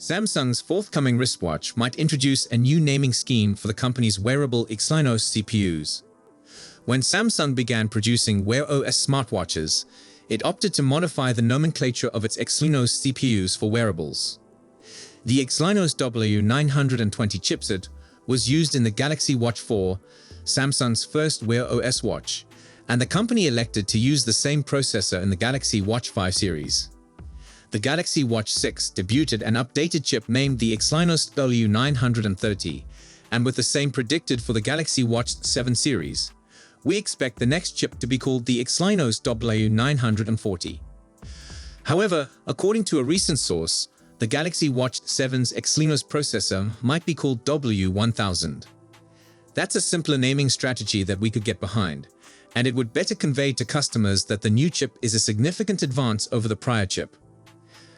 Samsung's forthcoming wristwatch might introduce a new naming scheme for the company's wearable Exynos CPUs. When Samsung began producing wearOS smartwatches, it opted to modify the nomenclature of its Exynos CPUs for wearables. The Exynos W920 chipset was used in the Galaxy Watch 4, Samsung's first wearOS watch, and the company elected to use the same processor in the Galaxy Watch 5 series. The Galaxy Watch 6 debuted an updated chip named the Exynos W930, and with the same predicted for the Galaxy Watch 7 series, we expect the next chip to be called the Exynos W940. However, according to a recent source, the Galaxy Watch 7's Exynos processor might be called W1000. That's a simpler naming strategy that we could get behind, and it would better convey to customers that the new chip is a significant advance over the prior chip.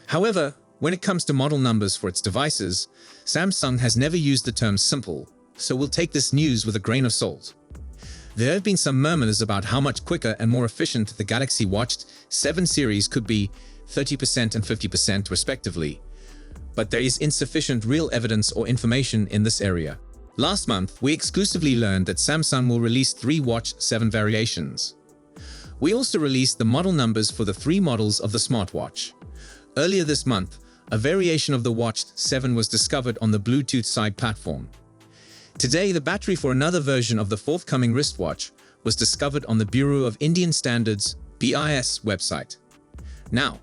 However, when it comes to model numbers for its devices, Samsung has never used the term simple, so we'll take this news with a grain of salt. There have been some murmurs about how much quicker and more efficient the Galaxy Watch 7 series could be, 30% and 50% respectively, but there is insufficient real evidence or information in this area. Last month, we exclusively learned that Samsung will release 3 Watch 7 variations. We also released the model numbers for the 3 models of the smartwatch. Earlier this month, a variation of the Watch 7 was discovered on the Bluetooth side platform. Today, the battery for another version of the forthcoming wristwatch was discovered on the Bureau of Indian Standards (BIS) website. Now,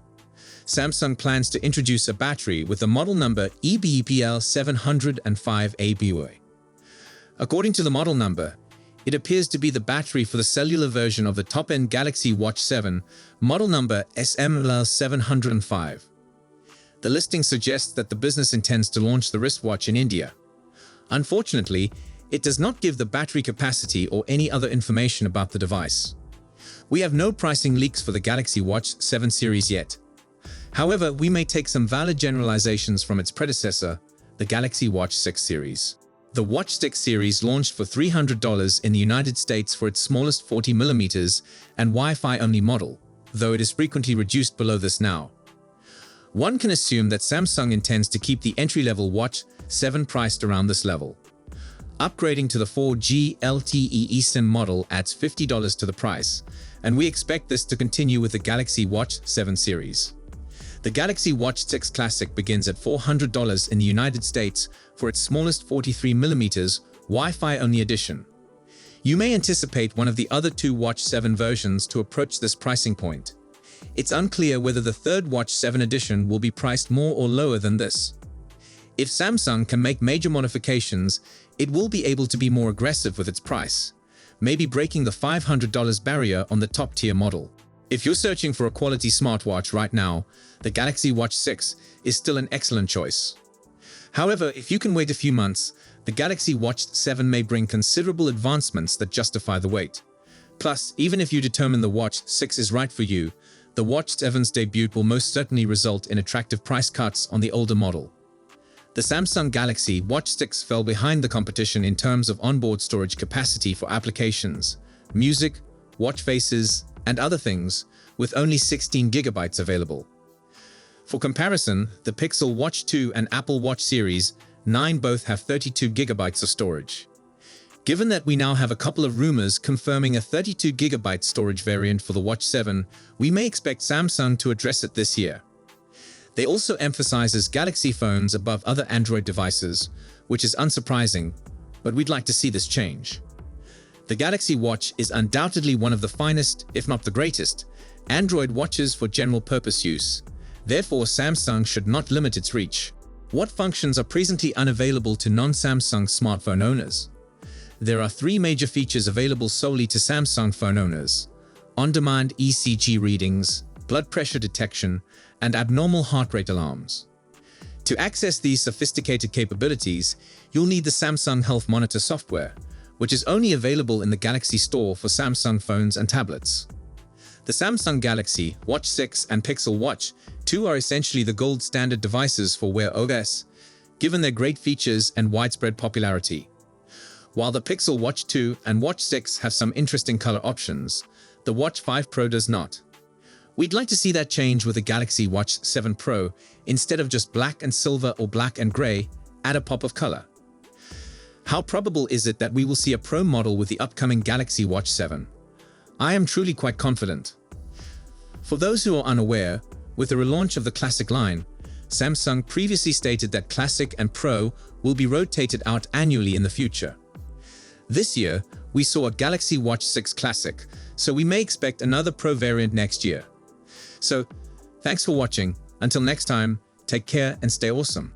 Samsung plans to introduce a battery with the model number EBPL705ABY. According to the model number, it appears to be the battery for the cellular version of the top-end Galaxy Watch 7, model number SML705. The listing suggests that the business intends to launch the wristwatch in India. Unfortunately, it does not give the battery capacity or any other information about the device. We have no pricing leaks for the Galaxy Watch 7 series yet. However, we may take some valid generalizations from its predecessor, the Galaxy Watch 6 series. The Watch 6 series launched for $300 in the United States for its smallest 40mm and Wi-Fi only model, though it is frequently reduced below this now. One can assume that Samsung intends to keep the entry-level Watch 7 priced around this level. Upgrading to the 4G LTE eSIM model adds $50 to the price, and we expect this to continue with the Galaxy Watch 7 series. The Galaxy Watch 6 Classic begins at $400 in the United States for its smallest 43mm Wi-Fi only edition. You may anticipate one of the other 2 Watch 7 versions to approach this pricing point. It's unclear whether the third Watch 7 edition will be priced more or lower than this. If Samsung can make major modifications, it will be able to be more aggressive with its price, maybe breaking the $500 barrier on the top-tier model. If you're searching for a quality smartwatch right now, the Galaxy Watch 6 is still an excellent choice. However, if you can wait a few months, the Galaxy Watch 7 may bring considerable advancements that justify the wait. Plus, even if you determine the Watch 6 is right for you, the Watch 7's debut will most certainly result in attractive price cuts on the older model. The Samsung Galaxy Watch 6 fell behind the competition in terms of onboard storage capacity for applications, music, watch faces, and other things, with only 16 GB available. For comparison, the Pixel Watch 2 and Apple Watch Series 9 both have 32 GB of storage. Given that we now have a couple of rumors confirming a 32 GB storage variant for the Watch 7, we may expect Samsung to address it this year. They also emphasizes Galaxy phones above other Android devices, which is unsurprising, but we'd like to see this change. The Galaxy Watch is undoubtedly one of the finest, if not the greatest, Android watches for general-purpose use. Therefore, Samsung should not limit its reach. What functions are presently unavailable to non-Samsung smartphone owners? There are 3 major features available solely to Samsung phone owners: on-demand ECG readings, blood pressure detection, and abnormal heart rate alarms. To access these sophisticated capabilities, you'll need the Samsung Health Monitor software, which is only available in the Galaxy Store for Samsung phones and tablets. The Samsung Galaxy Watch 6 and Pixel Watch 2 are essentially the gold standard devices for wearOS, given their great features and widespread popularity. While the Pixel Watch 2 and Watch 6 have some interesting color options, the Watch 5 Pro does not. We'd like to see that change with the Galaxy Watch 7 Pro. Instead of just black and silver or black and gray, add a pop of color. How probable is it that we will see a Pro model with the upcoming Galaxy Watch 7? I am truly quite confident. For those who are unaware, with the relaunch of the Classic line, Samsung previously stated that Classic and Pro will be rotated out annually in the future. This year, we saw a Galaxy Watch 6 Classic, so we may expect another Pro variant next year. So, thanks for watching. Until next time, take care and stay awesome.